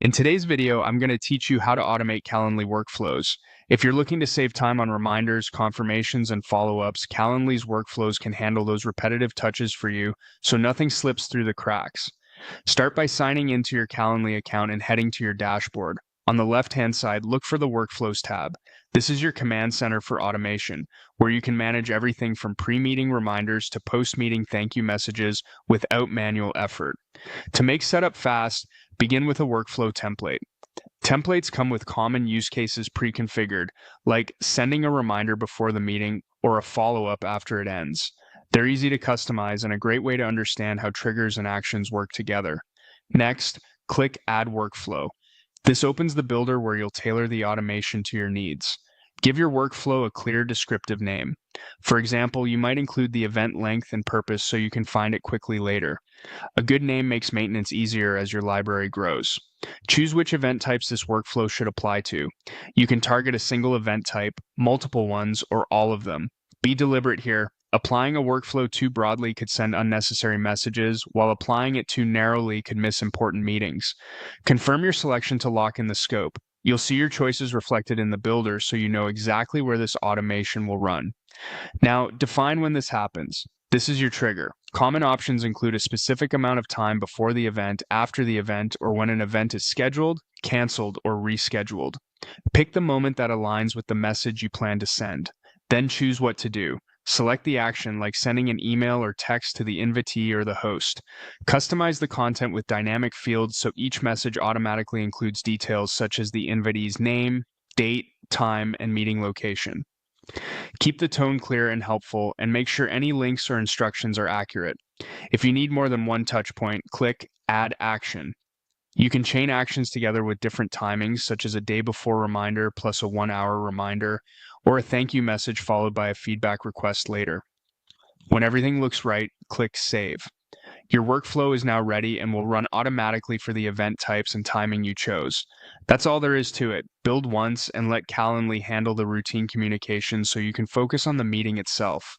In today's video, I'm going to teach you how to automate Calendly workflows. If you're looking to save time on reminders, confirmations, and follow-ups, Calendly's workflows can handle those repetitive touches for you so nothing slips through the cracks. Start by signing into your Calendly account and heading to your dashboard. On the left-hand side, look for the Workflows tab. This is your command center for automation, where you can manage everything from pre-meeting reminders to post-meeting thank you messages without manual effort. To make setup fast, begin with a workflow template. Templates come with common use cases pre-configured, like sending a reminder before the meeting or a follow-up after it ends. They're easy to customize and a great way to understand how triggers and actions work together. Next, click Add Workflow. This opens the builder where you'll tailor the automation to your needs. Give your workflow a clear descriptive name. For example, you might include the event length and purpose so you can find it quickly later. A good name makes maintenance easier as your library grows. Choose which event types this workflow should apply to. You can target a single event type, multiple ones, or all of them. Be deliberate here. Applying a workflow too broadly could send unnecessary messages, while applying it too narrowly could miss important meetings. Confirm your selection to lock in the scope. You'll see your choices reflected in the builder so you know exactly where this automation will run. Now, define when this happens. This is your trigger. Common options include a specific amount of time before the event, after the event, or when an event is scheduled, canceled, or rescheduled. Pick the moment that aligns with the message you plan to send. Then choose what to do. Select the action like sending an email or text to the invitee or the host. Customize the content with dynamic fields so each message automatically includes details such as the invitee's name, date, time, and meeting location. Keep the tone clear and helpful, and make sure any links or instructions are accurate. If you need more than one touch point, click Add Action. You can chain actions together with different timings, such as a day before reminder plus a 1 hour reminder, or a thank you message followed by a feedback request later. When everything looks right, click Save. Your workflow is now ready and will run automatically for the event types and timing you chose. That's all there is to it. Build once and let Calendly handle the routine communication so you can focus on the meeting itself.